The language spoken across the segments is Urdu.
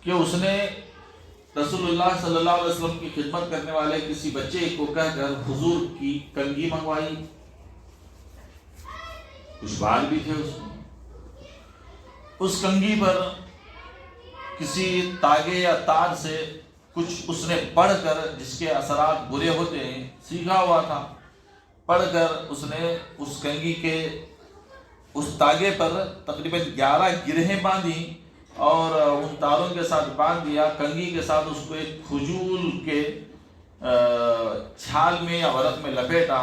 کہ اس نے رسول اللہ صلی اللہ علیہ وسلم کی خدمت کرنے والے کسی بچے کو کہہ کر حضور کی کنگھی منگوائی. کچھ بال بھی تھے اس میں. اس کنگھی پر کسی تاگے یا تاج سے کچھ اس نے پڑھ کر، جس کے اثرات برے ہوتے ہیں، سیکھا ہوا تھا، پڑھ کر اس نے اس کنگھی کے اس تاگے پر تقریباً 11 گرہیں باندھی اور ان تاروں کے ساتھ باندھ دیا. کنگھی کے ساتھ اس کو ایک کھجور کے چھال میں یا ورق میں لپیٹا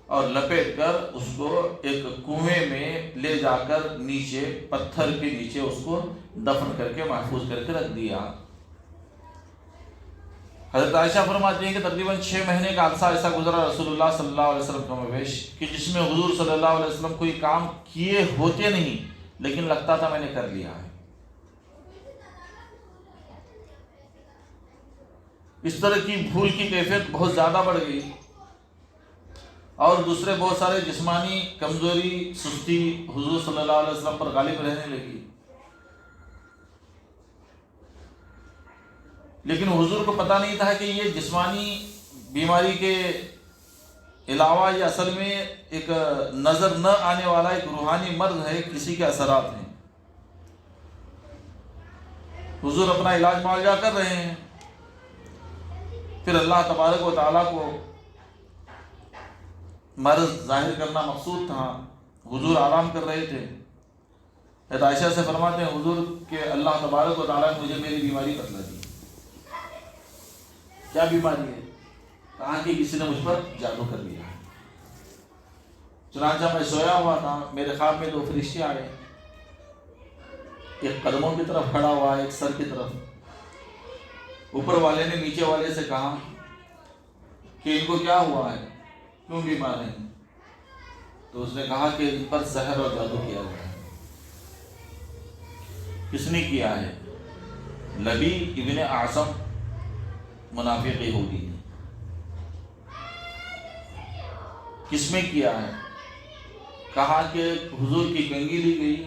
اور لپیٹ کر اس کو ایک کنویں میں لے جا کر نیچے پتھر کے نیچے اس کو دفن کر کے محفوظ کر کے رکھ دیا. حضرت عائشہ فرماتی ہیں کہ تقریباً 6 مہینے کا عرصہ ایسا گزرا رسول اللہ صلی اللہ علیہ وسلم کا مبیش کہ جس میں حضور صلی اللہ علیہ وسلم کوئی کام کیے ہوتے نہیں، لیکن لگتا تھا میں نے کر لیا ہے. اس طرح کی بھول کی کیفیت بہت زیادہ بڑھ گئی اور دوسرے بہت سارے جسمانی کمزوری، سستی حضور صلی اللہ علیہ وسلم پر غالب رہنے لگی. لیکن حضور کو پتہ نہیں تھا کہ یہ جسمانی بیماری کے علاوہ یہ اصل میں ایک نظر نہ آنے والا ایک روحانی مرض ہے، کسی کے اثرات ہیں. حضور اپنا علاج معالجہ کر رہے ہیں، پھر اللہ تبارک و تعالیٰ کو مرض ظاہر کرنا مقصود تھا. حضور آرام کر رہے تھے. حضرت عائشہ سے فرماتے ہیں حضور کہ اللہ تبارک و تعالیٰ نے مجھے میری بیماری بتلا دی. کیا بیماری ہے؟ کہا کہ کسی نے مجھ پر جادو کر دیا. چنانچہ میں سویا ہوا تھا، میرے خواب میں 2 فرشتے آئے، ایک قدموں کی طرف کھڑا ہوا ہے، ایک سر کی طرف. اوپر والے نے نیچے والے سے کہا کہ ان کو کیا ہوا ہے، کیوں بیمار ہیں؟ تو اس نے کہا کہ ان پر سحر اور جادو کیا گیا ہے. کس نے کیا ہے؟ لبی ابن اعصم منافق یہودی نے. کس میں کیا ہے؟ کہا کہ حضور کی کنگھی لی گئی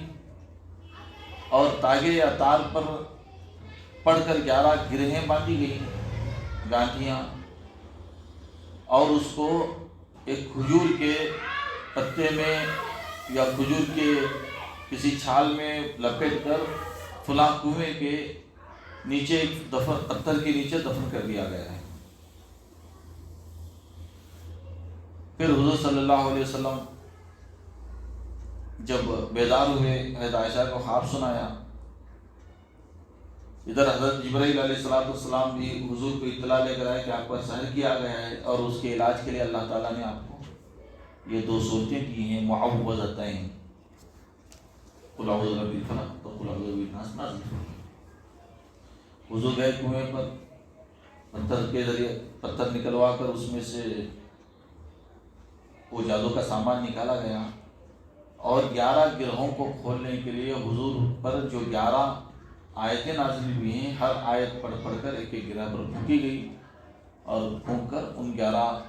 اور تاگے یا تار پر پڑھ کر 11 گرہیں باندھی گئی، گانٹھیاں، اور اس کو ایک کھجور کے پتے میں یا کھجور کے کسی چھال میں لپیٹ کر فلاں کنویں کے نیچے پتھر کے نیچے دفن کر دیا گیا ہے. پھر حضور صلی اللہ علیہ وسلم جب بیدار ہوئے، حضرت عائشہ کو خواب سنایا. ادھر حضرت جبرائیل علیہ السلام بھی حضور کو اطلاع لے کر آئے کہ آپ پر سحر کیا گیا ہے اور اس کے علاج کے لیے اللہ تعالیٰ نے آپ کو یہ 2 صورتیں دی ہیں، معوذتین، قل اعوذ برب الفلق اور قل اعوذ برب الناس نازل. حضور گئے کنویں پر، پتھر کے ذریعے پتھر نکلوا کر اس میں سے وہ جادو کا سامان نکالا گیا اور 11 گرہوں کو کھولنے کے لیے حضور پر جو 11 آیتیں نازل ہوئی ہیں، ہر آیت پڑھ کر ایک ایک گرہ پر پھونکی گئی اور پھونک کر ان 11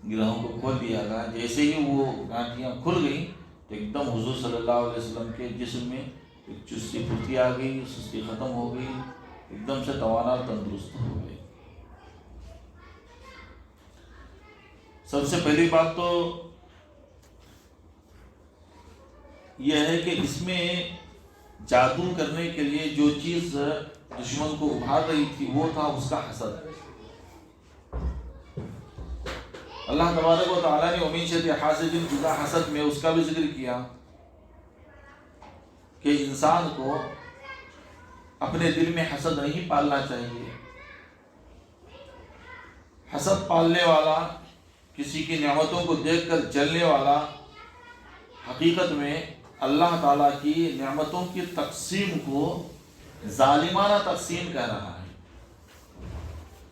گرہوں کو کھول دیا گیا. جیسے ہی وہ گانٹھیاں کھل گئیں تو ایک دم حضور صلی اللہ علیہ وسلم کے جسم میں ایک چستی پھرتی آ گئی، سستی ختم ہو گئی، ایک دم سے توانا اور تندرست ہو گئے. سب سے پہلی بات تو یہ ہے کہ اس میں جادو کرنے کے لیے جو چیز دشمن کو ابھار رہی تھی وہ تھا اس کا حسد. اللہ تبارک و تعالیٰ نے ومن شر حاسد اذا حسد میں اس کا بھی ذکر کیا کہ انسان کو اپنے دل میں حسد نہیں پالنا چاہیے. حسد پالنے والا، کسی کی نعمتوں کو دیکھ کر جلنے والا، حقیقت میں اللہ تعالیٰ کی نعمتوں کی تقسیم کو ظالمانہ تقسیم کہہ رہا ہے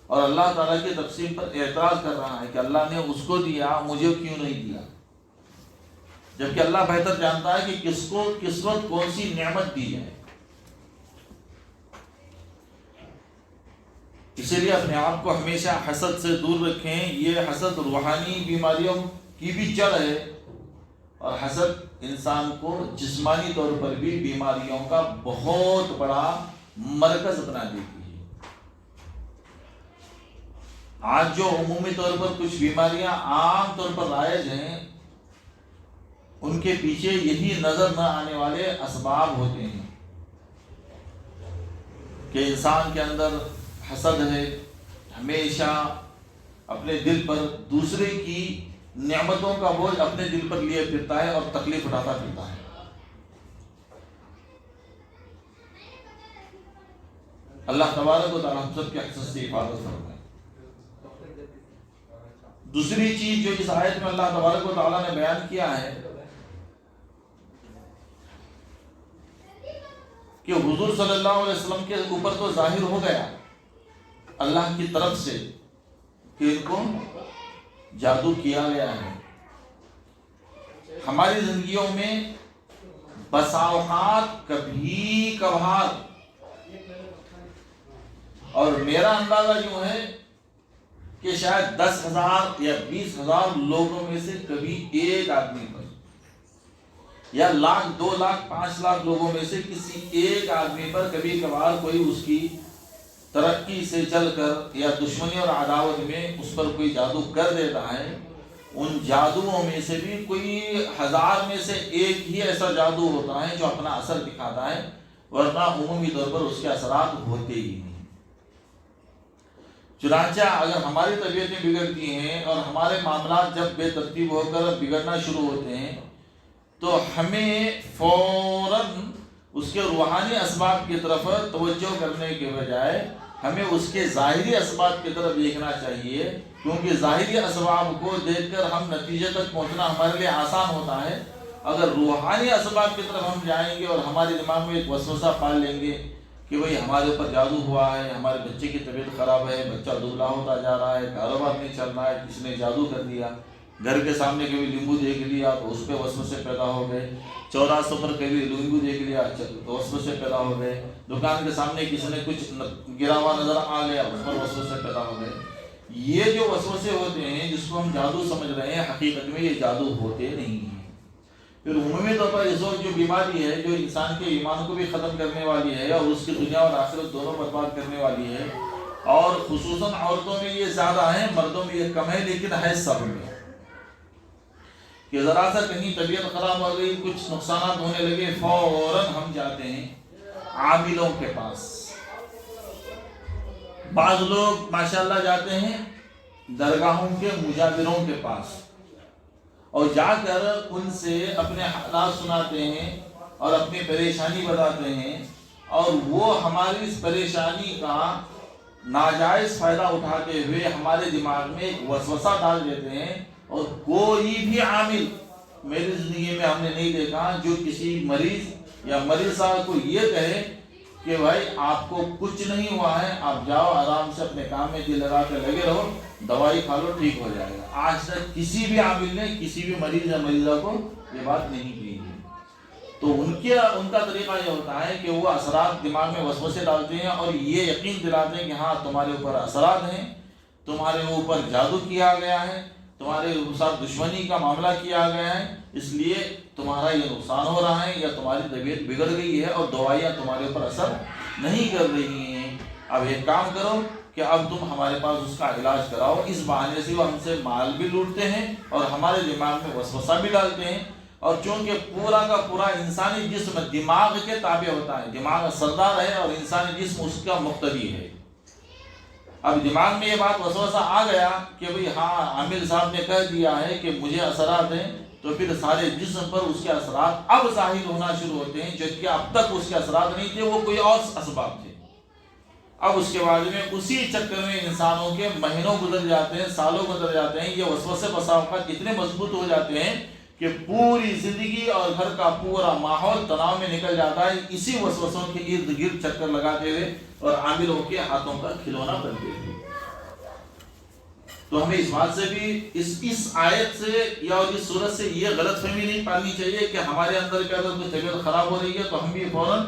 اور اللہ تعالیٰ کی تقسیم پر اعتراض کر رہا ہے کہ اللہ نے اس کو دیا، مجھے کیوں نہیں دیا، جبکہ اللہ بہتر جانتا ہے کہ کس کو کس وقت کون سی نعمت دی جائے. اسی لیے اپنے آپ کو ہمیشہ حسد سے دور رکھیں. یہ حسد روحانی بیماریوں کی بھی جڑ ہے اور حسد انسان کو جسمانی طور پر بھی بیماریوں کا بہت بڑا مرکز بنا دیتی ہے۔ آج جو عمومی طور پر کچھ بیماریاں عام طور پر رائج ہیں، ان کے پیچھے یہی نظر نہ آنے والے اسباب ہوتے ہیں کہ انسان کے اندر حسد ہے، ہمیشہ اپنے دل پر دوسرے کی نعمتوں کا بوجھ اپنے دل پر لیے پھرتا ہے اور تکلیف اٹھاتا پھرتا ہے۔ اللہ تبارک و تعالیٰ ہم سب کے حسد سے حفاظت فرمائے۔ دوسری چیز جو اس آیت میں اللہ تبارک و تعالیٰ نے بیان کیا ہے کہ حضور صلی اللہ علیہ وسلم کے اوپر تو ظاہر ہو گیا اللہ کی طرف سے کہ ان کو جادو کیا گیا ہے۔ ہماری زندگیوں میں بسا اوقات کبھی کبھار، اور میرا اندازہ یوں ہے کہ شاید 10,000 یا 20,000 لوگوں میں سے کبھی ایک آدمی پر، یا 1,00,000 2,00,000 5,00,000 لوگوں میں سے کسی ایک آدمی پر کبھی کبھار کوئی اس کی ترقی سے چل کر یا دشمنی اور عداوت میں اس پر کوئی جادو کر دیتا ہے۔ ان جادوؤں میں سے بھی کوئی 1000 میں سے ایک ہی ایسا جادو ہوتا ہے جو اپنا اثر دکھاتا ہے، ورنہ عمومی طور پر اس کے اثرات ہوتے ہی نہیں۔ چنانچہ اگر ہماری طبیعتیں بگڑتی ہیں اور ہمارے معاملات جب بے ترتیب ہو کر بگڑنا شروع ہوتے ہیں تو ہمیں فوراً اس کے روحانی اسباب کی طرف توجہ کرنے کے بجائے ہمیں اس کے ظاہری اسباب کی طرف دیکھنا چاہیے، کیونکہ ظاہری اسباب کو دیکھ کر ہم نتیجے تک پہنچنا ہمارے لیے آسان ہوتا ہے۔ اگر روحانی اسباب کی طرف ہم جائیں گے اور ہمارے دماغ میں ایک وسوسہ پال لیں گے کہ بھئی ہمارے اوپر جادو ہوا ہے، ہمارے بچے کی طبیعت خراب ہے، بچہ دبلا ہوتا جا رہا ہے، کاروبار نہیں چل رہا ہے، کسی نے جادو کر دیا، گھر کے سامنے کبھی لیمبو دیکھ لیا تو اس پہ وسوسے پیدا ہو گئے، چوراہوں پر کبھی لیمبو دیکھ لیا تو وسوسے پیدا ہو گئے، دکان کے سامنے کسی نے کچھ گرا ہوا نظر آ گیا اس پر وسوسے پیدا ہو گئے۔ یہ جو وسوسے ہوتے ہیں جس کو ہم جادو سمجھ رہے ہیں، حقیقت میں یہ جادو ہوتے نہیں ہیں۔ پھر عمومی طور پر اس وقت جو بیماری ہے جو انسان کے ایمان کو بھی ختم کرنے والی ہے اور اس کی دنیا اور آخرت دونوں برباد کرنے والی ہے، اور خصوصاً عورتوں میں یہ زیادہ ہے، مردوں میں یہ کم ہے، لیکن ہے سب میں، کہ ذرا سا کہیں طبیعت خراب ہو گئی، کچھ نقصانات ہونے لگے، فوراً ہم جاتے ہیں عاملوں کے پاس۔ بعض لوگ ماشاءاللہ جاتے ہیں درگاہوں کے مجاوروں کے پاس، اور جا کر ان سے اپنے حالات سناتے ہیں اور اپنی پریشانی بتاتے ہیں، اور وہ ہماری اس پریشانی کا ناجائز فائدہ اٹھاتے ہوئے ہمارے دماغ میں ایک وسوسہ ڈال دیتے ہیں۔ اور کوئی بھی عامل میری زندگی میں ہم نے نہیں دیکھا جو کسی مریض یا مریض صاحب کو یہ کہے کہ بھائی آپ کو کچھ نہیں ہوا ہے، آپ جاؤ آرام سے اپنے کام میں دل لگا کے لگے رہو، دوائی کھا لو، ٹھیک ہو جائے گا۔ آج تک کسی بھی عامل نے کسی بھی مریض یا مریضہ کو یہ بات نہیں کی ہے۔ تو ان کا طریقہ یہ ہوتا ہے کہ وہ اثرات دماغ میں وسوسے ڈالتے ہیں اور یہ یقین دلاتے ہیں کہ ہاں تمہارے اوپر اثرات ہیں، تمہارے اوپر جادو کیا گیا ہے، تمہارے ساتھ دشمنی کا معاملہ کیا گیا ہے، اس لیے تمہارا یہ نقصان ہو رہا ہے یا تمہاری طبیعت بگڑ گئی ہے اور دوائیاں تمہارے اوپر اثر نہیں کر رہی ہیں۔ اب ایک کام کرو کہ اب تم ہمارے پاس اس کا علاج کراؤ۔ اس بہانے سے وہ ہم سے مال بھی لوٹتے ہیں اور ہمارے دماغ میں وسوسہ بھی ڈالتے ہیں، اور چونکہ پورا کا پورا انسانی جسم دماغ کے تابع ہوتا ہے، دماغ سردار ہے اور انسانی جسم اس کا مقتدی ہے۔ اب دماغ میں یہ بات وسوسہ آ گیا کہ بھئی ہاں عامل صاحب نے کہہ دیا ہے کہ مجھے اثرات ہیں، تو پھر سارے جسم پر اس کے اثرات اب ظاہر ہونا شروع ہوتے ہیں، جبکہ اب تک اس کے اثرات نہیں تھے، وہ کوئی اور اسباب تھے۔ اب اس کے بعد میں اسی چکر میں انسانوں کے مہینوں گزر جاتے ہیں، سالوں گزر جاتے ہیں، یہ وسوسے بسا اوقات اتنے مضبوط ہو جاتے ہیں کہ پوری زندگی اور گھر کا پورا ماحول تناؤ میں نکل جاتا ہے، اسی وسوسوں کے ارد گرد چکر لگاتے ہوئے اور عاملوں کے ہاتھوں کا کھلونا بنتے ہوئے۔ تو ہمیں اس بات سے بھی اس آیت سے یا اس صورت سے یہ غلط فہمی نہیں پالنی چاہیے کہ ہمارے اندر بھی اگر کوئی طبیعت خراب ہو رہی ہے تو ہم بھی فوراً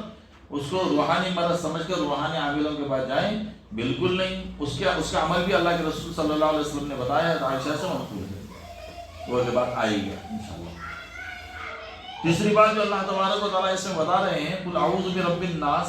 اس کو روحانی مرض سمجھ کر روحانی عاملوں کے پاس جائیں، بالکل نہیں۔ اس کا عمل بھی اللہ کے رسول صلی اللہ علیہ وسلم نے بتایا ہے، عائشہ سے منقول ہے، وہ بات آئے گی انشاءاللہ۔ تیسری بات جو اللہ تبارک و تعالیٰ اس میں بتا رہے ہیں، قل اعوذ برب الناس،